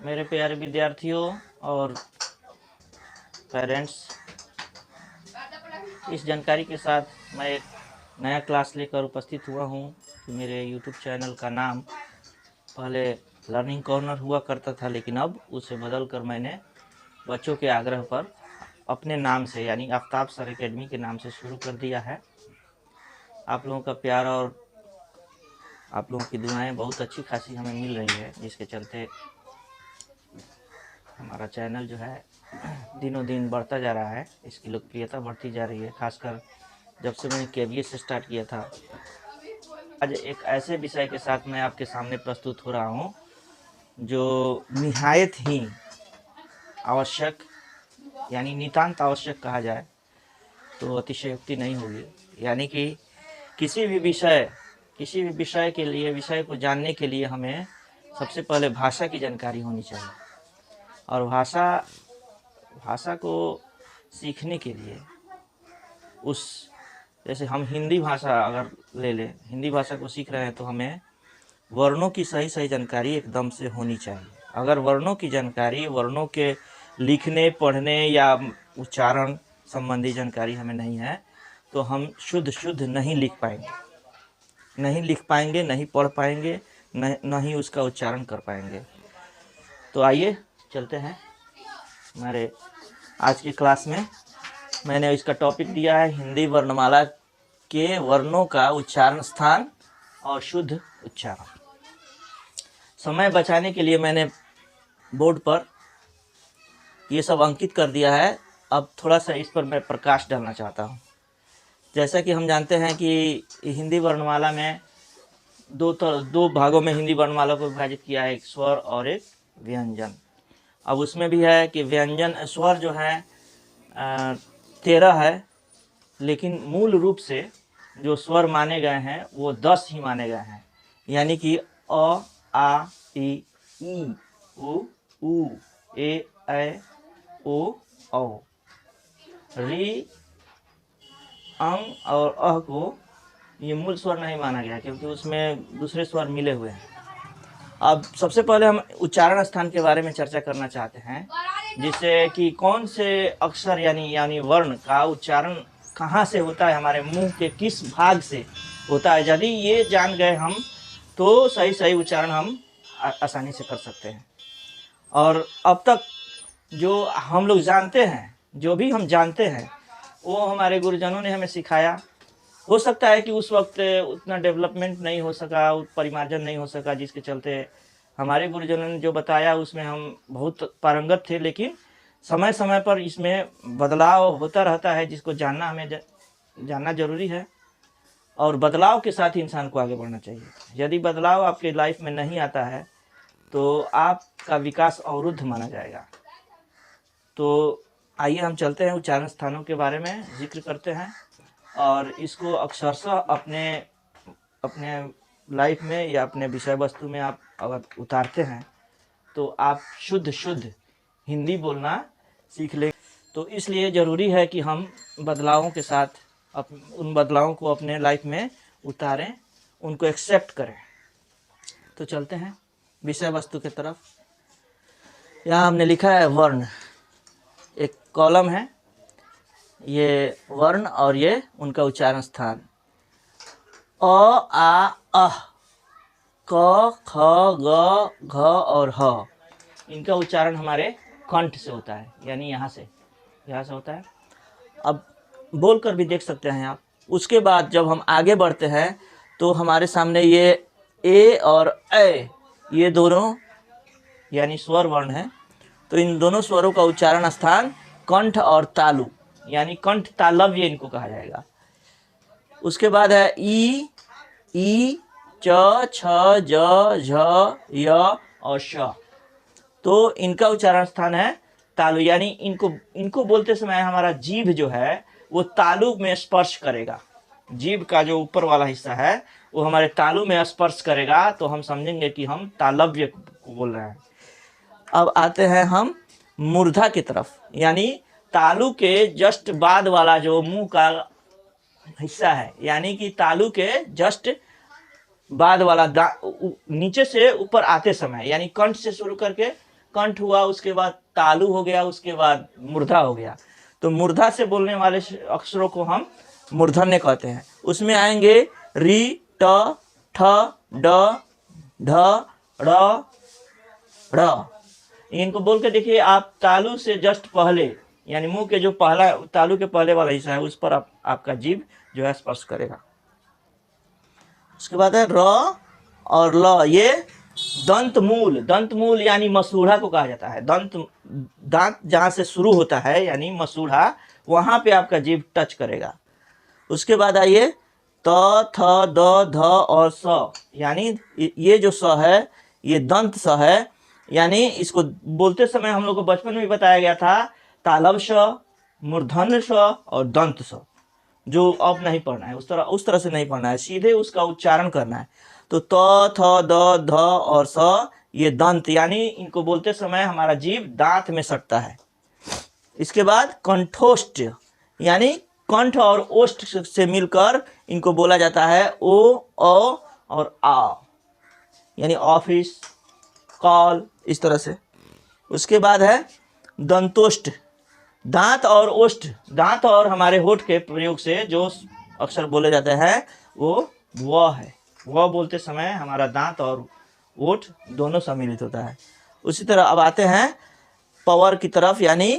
मेरे प्यारे विद्यार्थियों और पेरेंट्स, इस जानकारी के साथ मैं एक नया क्लास लेकर उपस्थित हुआ हूँ कि मेरे यूट्यूब चैनल का नाम पहले लर्निंग कॉर्नर हुआ करता था, लेकिन अब उसे बदल कर मैंने बच्चों के आग्रह पर अपने नाम से यानी आफ्ताब सर एकेडमी के नाम से शुरू कर दिया है। आप लोगों का प्यार और आप लोगों की दुआएं बहुत अच्छी खासी हमें मिल रही है, जिसके चलते हमारा चैनल जो है दिनों दिन बढ़ता जा रहा है, इसकी लोकप्रियता बढ़ती जा रही है, खासकर जब से मैंने KBS से स्टार्ट किया था। आज एक ऐसे विषय के साथ मैं आपके सामने प्रस्तुत हो रहा हूँ जो निहायत ही आवश्यक यानी नितांत आवश्यक कहा जाए तो अतिशयोक्ति नहीं होगी। यानी कि किसी भी विषय के लिए, विषय को जानने के लिए हमें सबसे पहले भाषा की जानकारी होनी चाहिए। और भाषा को सीखने के लिए जैसे हम हिंदी भाषा अगर ले लें, हिंदी भाषा को सीख रहे हैं तो हमें वर्णों की सही जानकारी एकदम से होनी चाहिए। अगर वर्णों की जानकारी, वर्णों के लिखने, पढ़ने या उच्चारण संबंधी जानकारी हमें नहीं है तो हम शुद्ध नहीं लिख पाएंगे, नहीं पढ़ पाएंगे, न ही उसका उच्चारण कर पाएंगे। तो आइए चलते हैं हमारे आज की क्लास में। मैंने इसका टॉपिक दिया है हिंदी वर्णमाला के वर्णों का उच्चारण स्थान और शुद्ध उच्चारण। समय बचाने के लिए मैंने बोर्ड पर ये सब अंकित कर दिया है। अब थोड़ा सा इस पर मैं प्रकाश डालना चाहता हूँ। जैसा कि हम जानते हैं कि हिंदी वर्णमाला में दो भागों में हिंदी वर्णमाला को विभाजित किया है, एक स्वर और एक व्यंजन। अब उसमें भी है कि व्यंजन स्वर जो है 13 है, लेकिन मूल रूप से जो स्वर माने गए हैं वो 10 ही माने गए हैं। यानी कि अ, आ, इ, उ, ऊ, ए, ऐ, ओ, औ। री, अंग और अह को ये मूल स्वर नहीं माना गया क्योंकि उसमें दूसरे स्वर मिले हुए हैं। अब सबसे पहले हम उच्चारण स्थान के बारे में चर्चा करना चाहते हैं, जिससे कि कौन से अक्षर यानी वर्ण का उच्चारण कहाँ से होता है, हमारे मुंह के किस भाग से होता है। यदि ये जान गए हम तो सही उच्चारण हम आसानी से कर सकते हैं। और अब तक जो हम लोग जानते हैं, जो भी हम जानते हैं वो हमारे गुरुजनों ने हमें सिखाया। हो सकता है कि उस वक्त उतना डेवलपमेंट नहीं हो सका, परिमार्जन नहीं हो सका, जिसके चलते हमारे गुरुजनों ने जो बताया उसमें हम बहुत पारंगत थे, लेकिन समय समय पर इसमें बदलाव होता रहता है, जिसको जानना हमें जानना जरूरी है। और बदलाव के साथ ही इंसान को आगे बढ़ना चाहिए। यदि बदलाव आपके लाइफ में नहीं आता है तो आपका विकास अवरुद्ध माना जाएगा। तो आइए हम चलते हैं, उच्चारण स्थानों के बारे में जिक्र करते हैं और इसको अक्षरशः अपने लाइफ में या अपने विषय वस्तु में आप अगर उतारते हैं तो आप शुद्ध हिंदी बोलना सीख लें। तो इसलिए ज़रूरी है कि हम बदलावों के साथ उन बदलावों को अपने लाइफ में उतारें, उनको एक्सेप्ट करें। तो चलते हैं विषय वस्तु की तरफ। यहाँ हमने लिखा है वर्ण, एक कॉलम है, ये वर्ण और ये उनका उच्चारण स्थान। अ, आ, अह, क, ख, ग, घ और ह, इनका उच्चारण हमारे कंठ से होता है, यानी यहाँ से होता है। अब बोल कर भी देख सकते हैं आप। उसके बाद जब हम आगे बढ़ते हैं तो हमारे सामने ये ए और ऐ, ये दोनों यानी स्वर वर्ण है। तो इन दोनों स्वरों का उच्चारण स्थान कंठ और तालु, यानी कंठ तालव्य इनको कहा जाएगा। उसके बाद है ई, च, छ, ज, झ, य और श। तो इनका उच्चारण स्थान है तालु, यानी इनको बोलते समय हमारा जीभ जो है वो तालु में स्पर्श करेगा। जीभ का जो ऊपर वाला हिस्सा है वो हमारे तालु में स्पर्श करेगा, तो हम समझेंगे कि हम तालव्य को बोल रहे हैं। अब आते हैं हम मूर्धा की तरफ, यानी तालु के जस्ट बाद वाला जो मुंह का हिस्सा है, यानी कि तालु के जस्ट बाद वाला नीचे से ऊपर आते समय, यानी कंठ से शुरू करके कंठ हुआ, उसके बाद तालु हो गया, उसके बाद मूर्धा हो गया। तो मूर्धा से बोलने वाले अक्षरों को हम मूर्धन्य कहते हैं। उसमें आएंगे री, ट, ठ, ड, ढ, ड़, ढ़। इनको बोल के देखिए आप, तालु से जस्ट पहले यानी मुंह के जो पहला तालु के पहले वाला हिस्सा है उस पर आपका जीभ जो है स्पर्श करेगा। उसके बाद है र और ल, ये दंत मूल। दंत मूल यानी मसूढ़ा को कहा जाता है। दांत जहां से शुरू होता है यानी मसूढ़ा, वहां पे आपका जीभ टच करेगा। उसके बाद आइए त, थ, द, ध और स, यानी ये जो स है ये दंत स है। यानी इसको बोलते समय हम लोग को बचपन में बताया गया था तालव श, मूर्धन्य स और दंत स, जो अब नहीं पढ़ना है, उस तरह से नहीं पढ़ना है, सीधे उसका उच्चारण करना है। तो त, थ, द, ध और स ये दंत, यानी इनको बोलते समय हमारा जीभ दांत में सटता है। इसके बाद कंठोष्ठ, यानी कंठ और ओष्ठ से मिलकर इनको बोला जाता है ओ, अ और आ, यानी ऑफिस, कॉल, इस तरह से। उसके बाद है दंतोष्ठ। दांत और ओष्ठ, दांत और हमारे होठ के प्रयोग से जो अक्षर बोले जाते हैं वो व है। व बोलते समय हमारा दांत और ओठ दोनों सम्मिलित होता है। उसी तरह अब आते हैं पवर की तरफ, यानी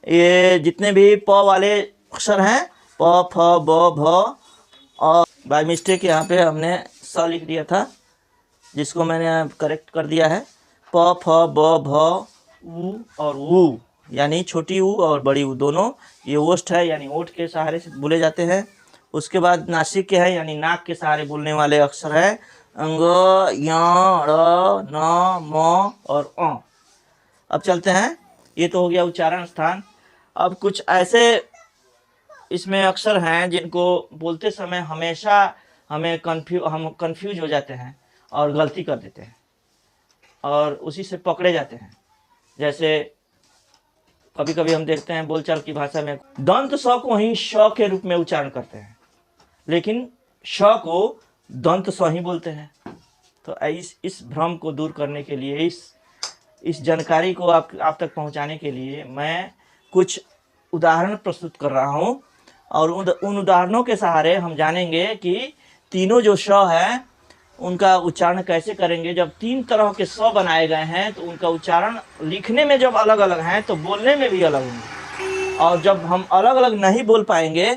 ये जितने भी प वाले अक्षर हैं, प, फ, ब, भ, और बाय मिस्टेक यहाँ पे हमने स लिख दिया था, जिसको मैंने करेक्ट कर दिया है। प, फ, ब, भ, उ और उ, यानी छोटी ऊ और बड़ी ऊ दोनों ये ओष्ठ है, यानी ओठ के सहारे से बोले जाते हैं। उसके बाद नासिक के है, यानी नाक के सहारे बोलने वाले अक्षर है अंग, य, र, न, म और अ। अब चलते हैं, ये तो हो गया उच्चारण स्थान। अब कुछ ऐसे इसमें अक्षर हैं जिनको बोलते समय हमेशा हम कंफ्यूज हो जाते हैं और गलती कर देते हैं और उसी से पकड़े जाते हैं। जैसे कभी कभी हम देखते हैं बोलचाल की भाषा में दंत स को ही श के रूप में उच्चारण करते हैं, लेकिन श को दंत स ही बोलते हैं। तो इस भ्रम को दूर करने के लिए, इस जानकारी को आप तक पहुंचाने के लिए मैं कुछ उदाहरण प्रस्तुत कर रहा हूं, और उन उदाहरणों के सहारे हम जानेंगे कि तीनों जो श है उनका उच्चारण कैसे करेंगे। जब तीन तरह के स बनाए गए हैं तो उनका उच्चारण लिखने में जब अलग अलग हैं तो बोलने में भी अलग होंगे, और जब हम अलग अलग नहीं बोल पाएंगे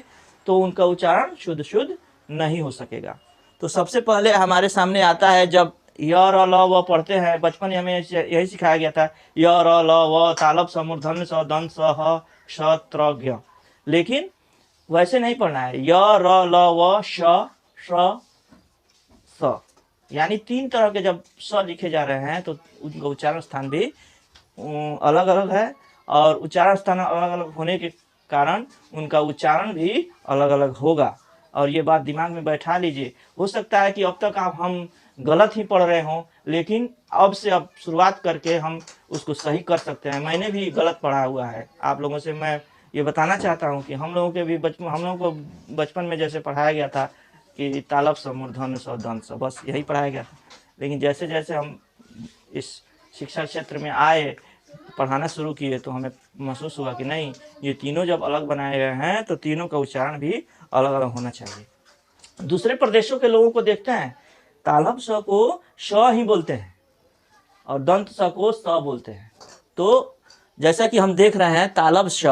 तो उनका उच्चारण शुद्ध नहीं हो सकेगा। तो सबसे पहले हमारे सामने आता है, जब य, र, ल, व पढ़ते हैं, बचपन में हमें यही सिखाया गया था, य, र, ल, व, तालव स, मूर्धन्य स, दंत स, ह, श, त्र, ज्ञ। लेकिन वैसे नहीं पढ़ना है। य, र, ल, व, श, श, स, यानी तीन तरह के जब स लिखे जा रहे हैं तो उनका उच्चारण स्थान भी अलग अलग है, और उच्चारण स्थान अलग अलग होने के कारण उनका उच्चारण भी अलग अलग होगा। और ये बात दिमाग में बैठा लीजिए। हो सकता है कि अब तक हम गलत ही पढ़ रहे हों, लेकिन अब शुरुआत करके हम उसको सही कर सकते हैं। मैंने भी गलत पढ़ा हुआ है, आप लोगों से मैं ये बताना चाहता हूँ कि हम लोगों को बचपन में जैसे पढ़ाया गया था कि तालव स, मूर्धन्य स, दंत स, बस यही पढ़ाया गया था। लेकिन जैसे जैसे हम इस शिक्षा क्षेत्र में आए, पढ़ाना शुरू किए, तो हमें महसूस हुआ कि नहीं, ये तीनों जब अलग बनाए गए हैं तो तीनों का उच्चारण भी अलग अलग होना चाहिए। दूसरे प्रदेशों के लोगों को देखते हैं, तालव स को श ही बोलते हैं और दंत स को स बोलते हैं। तो जैसा कि हम देख रहे हैं तालव श,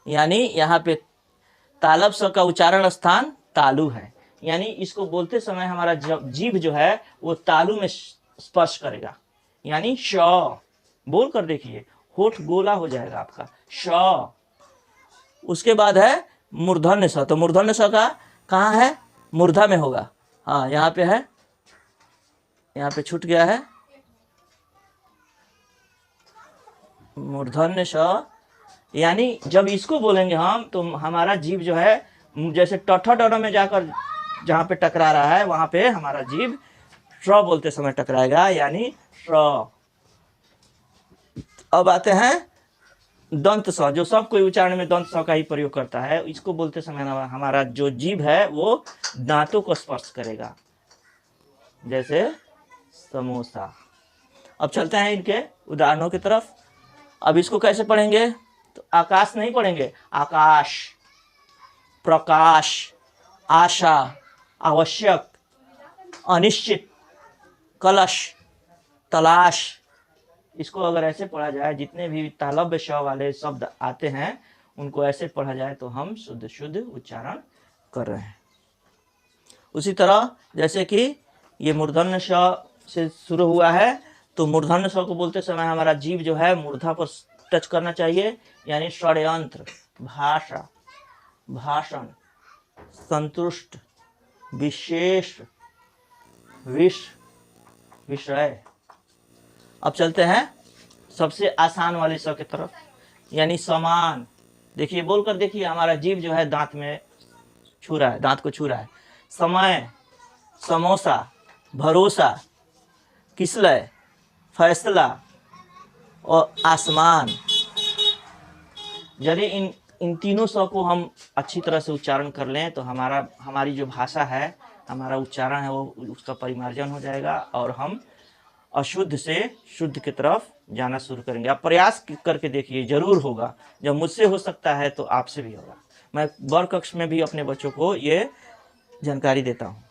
यानी यहाँ पे तालव स का उच्चारण स्थान तालु है, यानी इसको बोलते समय हमारा जीभ जो है वो तालु में स्पर्श करेगा, यानी श। बोल कर देखिए, होठ गोला हो जाएगा आपका, श। उसके बाद है मूर्धन्य स। तो मूर्धन्य स का कहाँ है? मूर्धा में होगा। हाँ, यहाँ पे है, यहाँ पे छूट गया है। मूर्धन्य स, यानी जब इसको बोलेंगे हम तो हमारा जीभ जो है जैसे टठ डर में जाकर जहाँ पे टकरा रहा है वहाँ पे हमारा जीभ श्र बोलते समय टकराएगा, यानी श्र। अब आते हैं दंत स, जो सब कोई उच्चारण में दंत स का ही प्रयोग करता है। इसको बोलते समय हमारा जो जीभ है वो दांतों को स्पर्श करेगा, जैसे समोसा। अब चलते हैं इनके उदाहरणों की तरफ। अब इसको कैसे पढ़ेंगे? तो आकाश नहीं पढ़ेंगे, आकाश, प्रकाश, आशा, आवश्यक, अनिश्चित, कलश, तलाश। इसको अगर ऐसे पढ़ा जाए, जितने भी तालव्य श वाले शब्द आते हैं उनको ऐसे पढ़ा जाए तो हम शुद्ध शुद्ध उच्चारण कर रहे हैं। उसी तरह जैसे कि ये मूर्धन्य श से शुरू हुआ है, तो मूर्धन्य श को बोलते समय हमारा जीव जो है मूर्धा पर टच करना चाहिए, यानी षड्यंत्र, भाषा, भाषण, संतुष्ट, विशेष, विषय। अब चलते हैं सबसे आसान वाले स की तरफ, यानी समान। देखिए, बोलकर देखिए, हमारा जीव जो है दांत में छू रहा है, दांत को छू रहा है। समय, समोसा, भरोसा, किसलय, फैसला और आसमान। यदि इन तीनों स को हम अच्छी तरह से उच्चारण कर लें तो हमारी जो भाषा है, हमारा उच्चारण है, वो उसका परिमार्जन हो जाएगा और हम अशुद्ध से शुद्ध की तरफ जाना शुरू करेंगे। आप प्रयास करके देखिए, जरूर होगा। जब मुझसे हो सकता है तो आपसे भी होगा। मैं वर कक्ष में भी अपने बच्चों को ये जानकारी देता हूँ।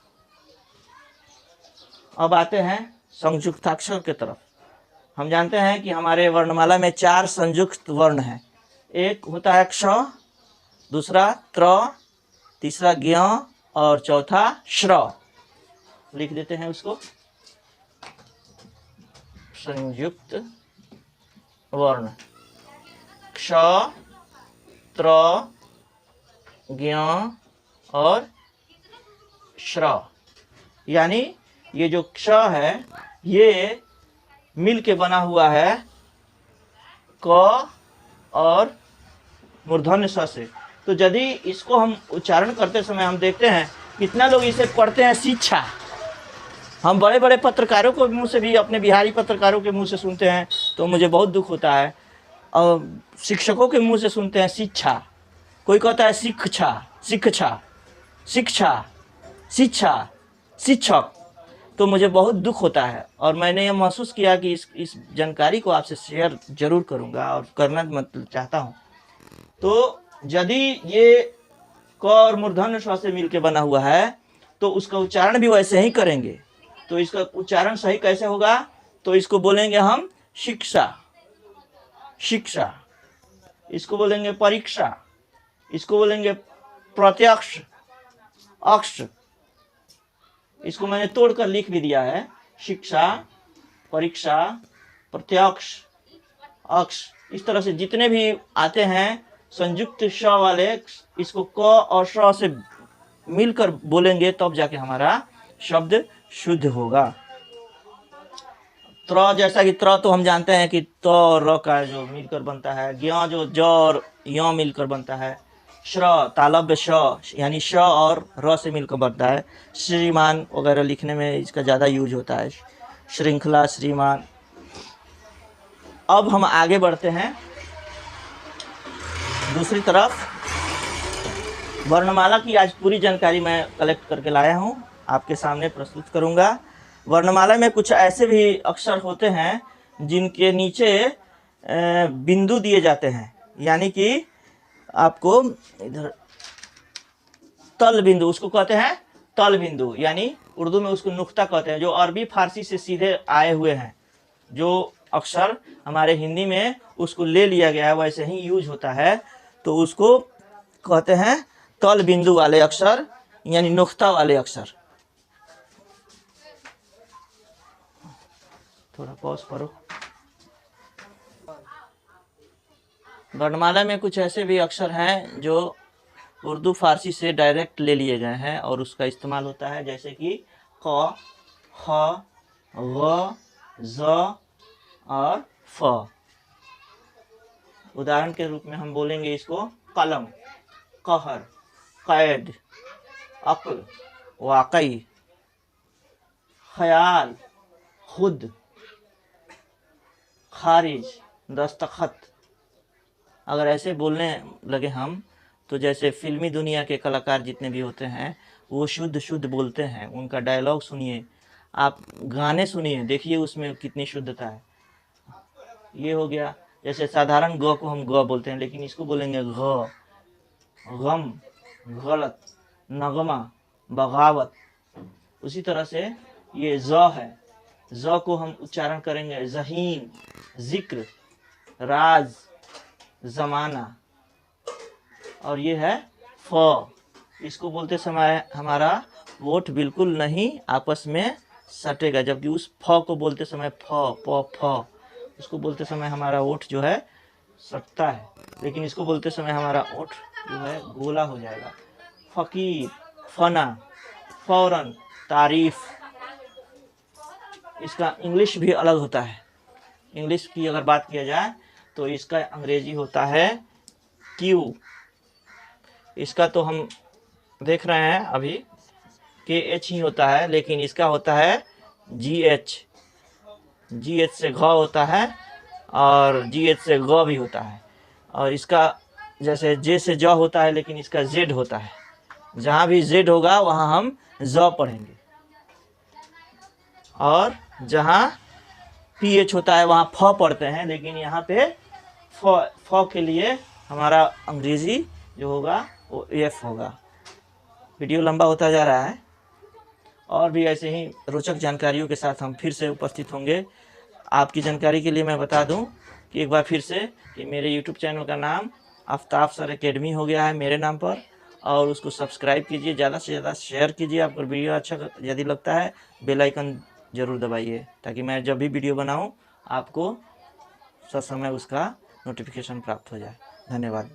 अब आते हैं संयुक्ताक्षर की तरफ। हम जानते हैं कि हमारे वर्णमाला में 4 संयुक्त वर्ण हैं। एक होता है क्ष, दूसरा त्र, तीसरा ज्ञ और चौथा श्र। लिख देते हैं उसको, संयुक्त वर्ण क्ष, त्र, ज्ञ और श्र। यानी ये जो क्ष है ये मिल के बना हुआ है क और मूर्धन्य स से। तो यदि इसको हम उच्चारण करते समय हम देखते हैं कितना लोग इसे पढ़ते हैं शिक्षा। हम बड़े बड़े पत्रकारों को मुंह से भी, अपने बिहारी पत्रकारों के मुंह से सुनते हैं तो मुझे बहुत दुख होता है। और शिक्षकों के मुंह से सुनते हैं शिक्षा, कोई कहता है शिक्षा, शिक्षा, शिक्षा, शिक्षा, शिक्षक। तो मुझे बहुत दुख होता है और मैंने ये महसूस किया कि इस जानकारी को आपसे शेयर जरूर करूंगा और करना मतलब चाहता हूँ। तो यदि ये क और मूर्धन्य ष से मिलकर बना हुआ है तो उसका उच्चारण भी वैसे ही करेंगे। तो इसका उच्चारण सही कैसे होगा? तो इसको बोलेंगे हम शिक्षा, शिक्षा। इसको बोलेंगे परीक्षा, इसको बोलेंगे प्रत्यक्ष, अक्ष। इसको मैंने तोड़कर लिख भी दिया है, शिक्षा, परीक्षा, प्रत्यक्ष, अक्ष। इस तरह से जितने भी आते हैं संयुक्त श वाले, इसको क और श से मिलकर बोलेंगे तब जाके हमारा शब्द शुद्ध होगा। त्र, जैसा कि त्र तो हम जानते हैं कि त और र का जो मिलकर बनता है। ज्ञ जो ज और य मिलकर बनता है। श्र, तालव्य श यानी श और र से मिलकर बनता है। श्रीमान वगैरह लिखने में इसका ज़्यादा यूज होता है, श्रृंखला, श्रीमान। अब हम आगे बढ़ते हैं दूसरी तरफ। वर्णमाला की आज पूरी जानकारी मैं कलेक्ट करके लाया हूँ, आपके सामने प्रस्तुत करूँगा। वर्णमाला में कुछ ऐसे भी अक्षर होते हैं जिनके नीचे बिंदु दिए जाते हैं, यानी कि आपको इधर तल बिंदु, उसको कहते हैं तल बिंदु, यानी उर्दू में उसको नुक्ता कहते हैं, जो अरबी फारसी से सीधे आए हुए हैं। जो अक्षर हमारे हिंदी में उसको ले लिया गया है वैसे ही यूज होता है, तो उसको कहते हैं तल बिंदु वाले अक्षर, यानी नुक्ता वाले अक्षर। थोड़ा पॉज करो। वर्णमाला में कुछ ऐसे भी अक्षर हैं जो उर्दू फारसी से डायरेक्ट ले लिए गए हैं और उसका इस्तेमाल होता है, जैसे कि क, ख, ग, ज और फ। उदाहरण के रूप में हम बोलेंगे इसको कलम, कहर, कैद, अक्ल, वाकई, ख्याल, खुद, खारिज, दस्तखत। अगर ऐसे बोलने लगे हम तो जैसे फिल्मी दुनिया के कलाकार जितने भी होते हैं वो शुद्ध शुद्ध बोलते हैं। उनका डायलॉग सुनिए, आप गाने सुनिए, देखिए उसमें कितनी शुद्धता है। ये हो गया। जैसे साधारण ग को हम ग बोलते हैं, लेकिन इसको बोलेंगे घ, गम, गलत, नगमा, बगावत। उसी तरह से ये ज है, ज को हम उच्चारण करेंगे ज़हीन, जिक्र, राज, जमाना। और ये है फ, इसको बोलते समय हमारा वोट बिल्कुल नहीं आपस में सटेगा, जबकि उस फ को बोलते समय फ, प, फ, उसको बोलते समय हमारा ओठ जो है सटता है, लेकिन इसको बोलते समय हमारा ओठ जो है गोला हो जाएगा। फकीर, फना, फौरन, तारीफ। इसका इंग्लिश भी अलग होता है। इंग्लिश की अगर बात किया जाए तो इसका अंग्रेजी होता है क्यू। इसका तो हम देख रहे हैं अभी KH ही होता है, लेकिन इसका होता है GH। GH से घ होता है और GH से ग भी होता है। और इसका जैसे J से ज होता है, लेकिन इसका Z होता है। जहाँ भी Z होगा वहाँ हम ज पढ़ेंगे, और जहाँ PH होता है वहाँ फ पढ़ते हैं, लेकिन यहाँ पे फ के लिए हमारा अंग्रेजी जो होगा वो F होगा। वीडियो लंबा होता जा रहा है, और भी ऐसे ही रोचक जानकारियों के साथ हम फिर से उपस्थित होंगे। आपकी जानकारी के लिए मैं बता दूं कि एक बार फिर से कि मेरे YouTube चैनल का नाम आफ्ताब सर एकेडमी हो गया है मेरे नाम पर, और उसको सब्सक्राइब कीजिए, ज़्यादा से ज़्यादा शेयर कीजिए। आपको वीडियो अच्छा यदि लगता है बेल आइकन ज़रूर दबाइए, ताकि मैं जब भी वीडियो बनाऊँ आपको ससमय उसका नोटिफिकेशन प्राप्त हो जाए। धन्यवाद।